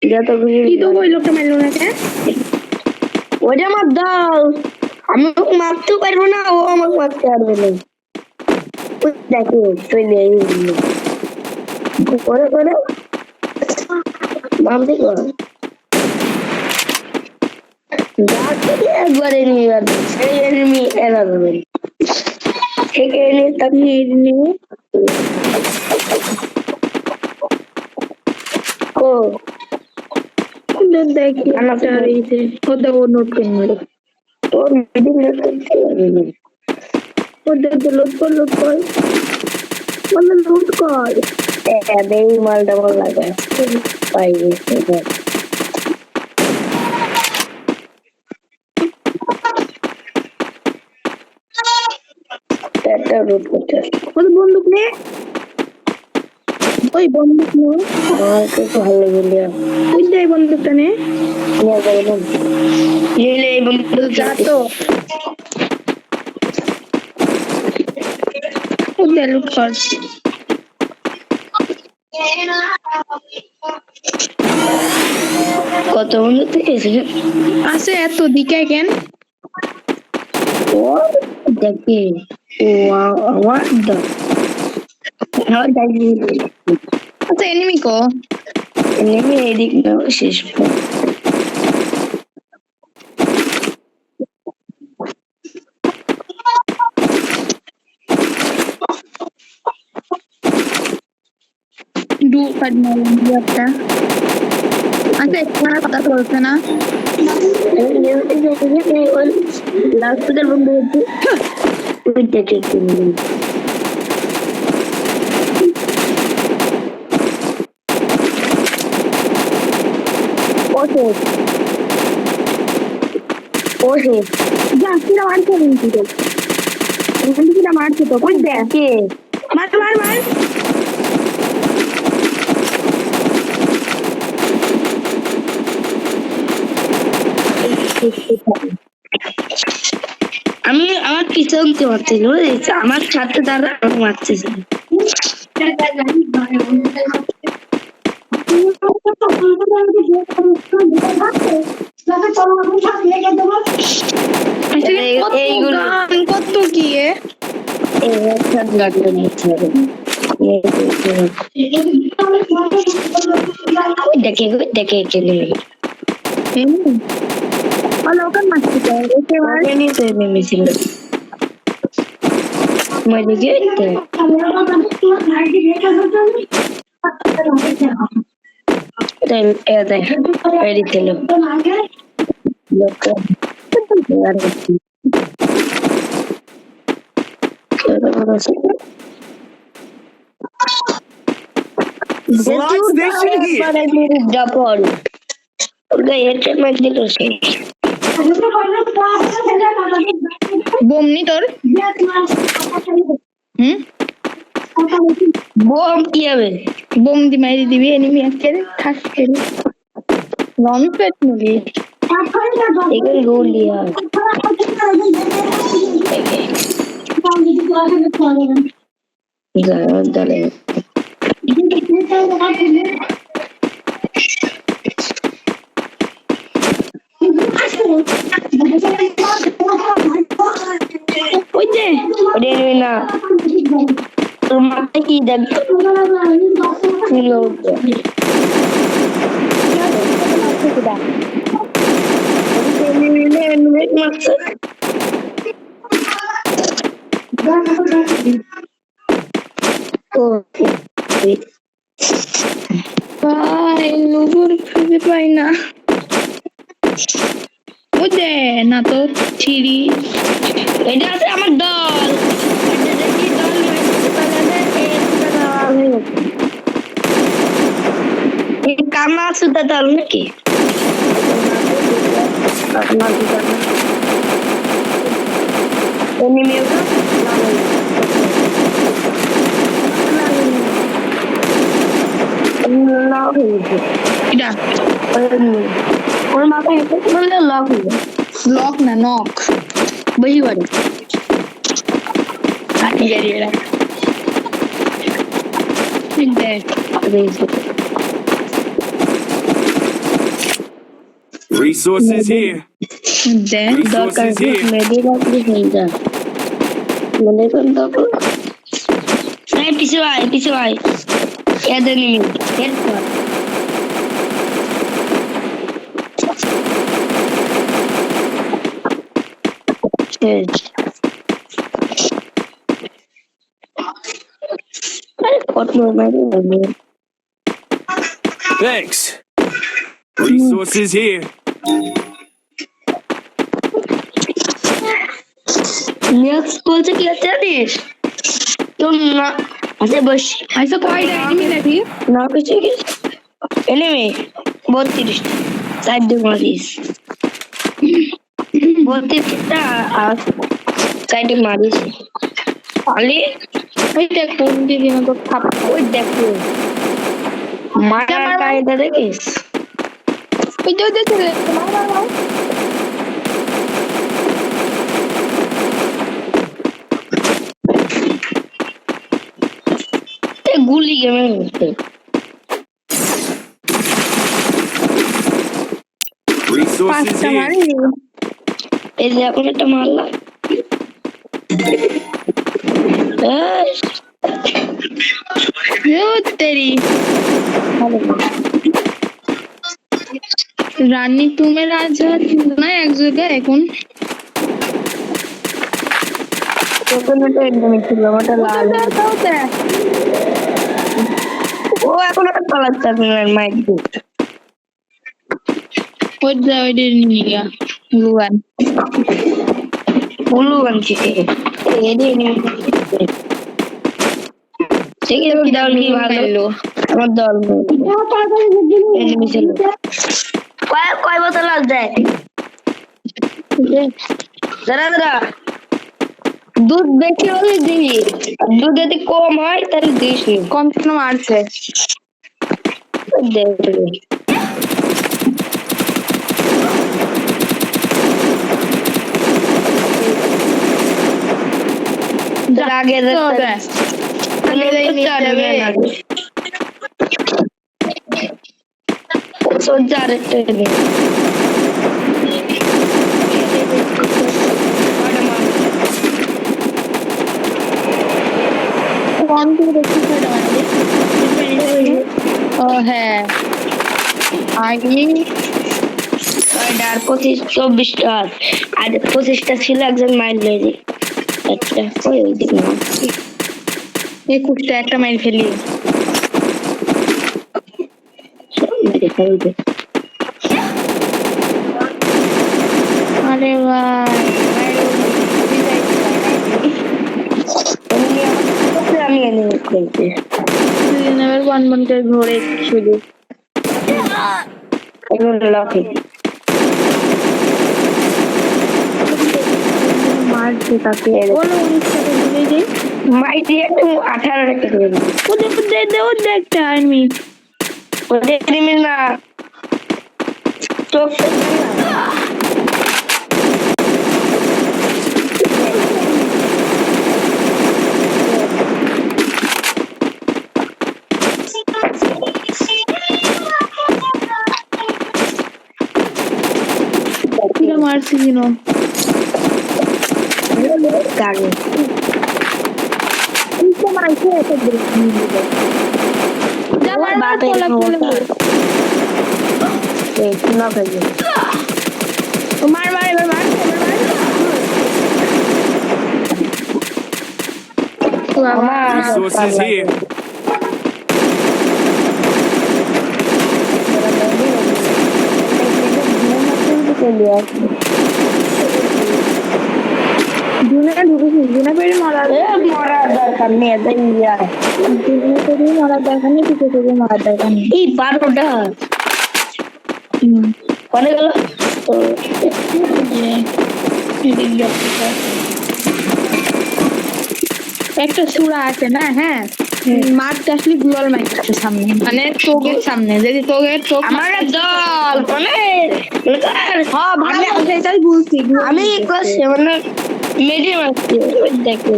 যত কি তো ওই লোকটা মারলো না কেন? ওটা আমার দল, আমি ওকে মারতেও পারবো না, ও আমাকে মারতে পারবে না। দেখো চলে করে করে মামতে কর একবার এনিমি বাড়বে, সেই এনিমি এরা দেবেন, থেকে এনে তাকে নিয়ে ও ওদের দেখি ওদের ও নোট করে নিল। তোর মিটিং করতে পারবি ওদের তো লোড কর লোড কর এই মালটা ভালো লাগে পাই একটা রুট করতে ওদের বন্দুক নে, ওই বন্দুক নে, আমার খুব ভালো লেগে ওই দে বন্দুকটা নে, নিলে এই বন্ধু যা তো ওদের লুট কর। কত বন্ধু থেকে আছে এত দিকে কেন? ও দেখে ও আমার আচ্ছা এনিমি কো এমনি এদিক না শেষ ডু কাট মারলাম একটা। আচ্ছা একটা কথা বলছে না লাস্টের বন্ধু হচ্ছে ওই দেখে ওকে ওকে যা কিরা মারছে কিন্তু তো কিন্তু কিরা মারছে তো ওই দেখে মার মার মার আমি আমার পিছনতে মারছিল, আমার সাথে তারা মারতেছে এইগুলো কত কি দেখে দেখে চলে ওখান মারছে তো এসে মার নিতে নেমেছিল মানে গেতে এডিতেলো ডাবল ওটা হেডশট মার দিল সে বোম নি তোর বোম কি হবে বোম দি মারি দিবি এনিমি আজকে ঠাস করে লং পেট নিবি এগুলো গোলি আর দলে ওই যে ওরে না তোর মাথায় কি দেখ ভাই নুপুর খুঁজে পাই না ওই যে না তো ছিড়ি এটা আছে আমার দল কামা সুতা দল নাকি এটা ওর মাথায় বললে লক হয়ে লক না নক বহি বাড়ি আটি গাড়ি এরা দেখ Resources here. দে দরকার Resources here. মেডিকেল প্লিজ হয়ে যা মনে করেন তখন এই পিছু আয় এদের নিমি হেড কর শেষ আরে কত মারি আমি Thanks. Resources here. নেক্সট বলছে কি জানিস তুই না আচ্ছা বস আচ্ছা কয়টা এনিমি নাকি না কিছু কি এনিমি 32 সাইড দিয়ে মারিস 32টা আর সাইডে মারিস খালি এইটা কোন দিকে না তো খাপ ওই দেখো মারার কায়দা দেখিস ওই তো দেখে মার এ গুলি গেমে হচ্ছে Resources পাঁচটা here. মারি এই যে এখন একটা মারলাম তেরি রানী তুমি রাজা না এক জায়গায় এখন ওখানে তো একদম ছিল ওটা লাল ও এখন একটা পালাচ্ছে আপনার মাইক দিয়ে ওই যা ওই নিয়ে গিয়া গুয়ান বলু আনছি এদি ঠিক আছে দল কি ভালো আমার দল এনিমি ছিল কয় বছর লাগ যায় দাঁড়া দুধ বেশি হলে দিবি দুধ যদি কম হয় তাহলে দিস নি কম কেন মারছে আগে সজ্জার ও হ্যাঁ আগে 24টা আর 25টা ছিল একজন মাইল লেগে আচ্ছা ওই দিক না 21টা একটা মাইল ফেলি আরে ভাই আমি এনে খেলতে এবার বন বন করে ঘোরে শুধু এগুলো লকে মারছে তাকে বলো 19 টাকা দিলে যে মাইটি একটু 18 টাকা করে দিই ওদের একটা আর্মি ওদের ক্রিমিনাল না চোখ মারছি কিনো গাড়ি মারছে এত আমার বাপের না ফেলবে মার মার এবার মার আমার Resources here. জুনা ঢুকেছি জুনা পেরে মারার মরার দরকার নেই জুনা পেরে মারার দরকার নেই পিছিয়ে থেকে মারার দরকার নেই এই 12টা কনে গেল একটা সুরা আছে না হ্যাঁ মারতে আসলে গ্লোয়াল মারছে সামনে মানে চোখের সামনে যদি চোখের চোখ আমার দল মানে হ্যাঁ ভালো সেটাই বলছি আমি ক্লাস 7 এর মিডিয়াম আছি দেখো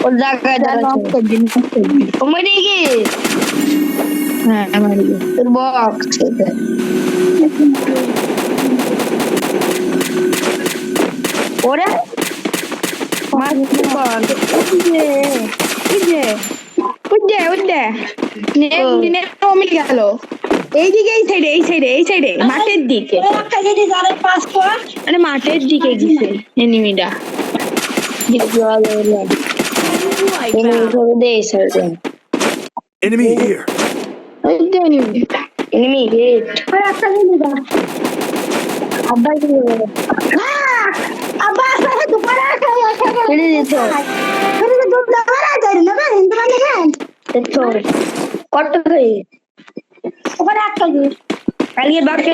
ও জায়গায় দাঁড়াচ্ছে ও মরে গিয়ে হ্যাঁ মারি তোর বক্স ওরে মারতে কর উঠে মিল গেল এইদিকে এই সাইডে মাঠের দিকে মানে মাঠের দিকে গেছে এনিমিটা দে এই সাইডে Enemy here. এনিমি হিট কত করে কালকে বাকি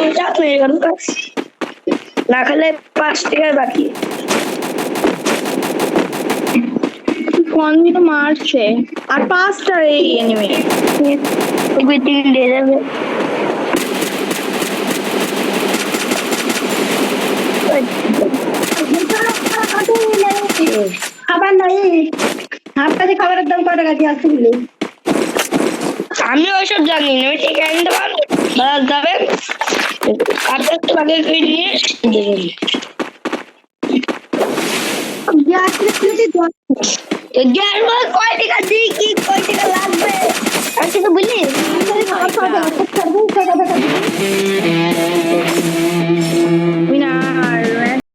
না খেলে 5 টাকার বাকি কোন মারছে আর 5টা এই এনিমি তিন দিয়ে যাবে খাবার নাই হাফটাতে খাবারের দাম কত টাকা দিয়ে আসতে বলে আমি ওইসব জানি না আমি ঠিক আনতে পারবো যাবেন আপনার তো আগে নিয়ে দেবেন গ্যাস কয় টাকা দিই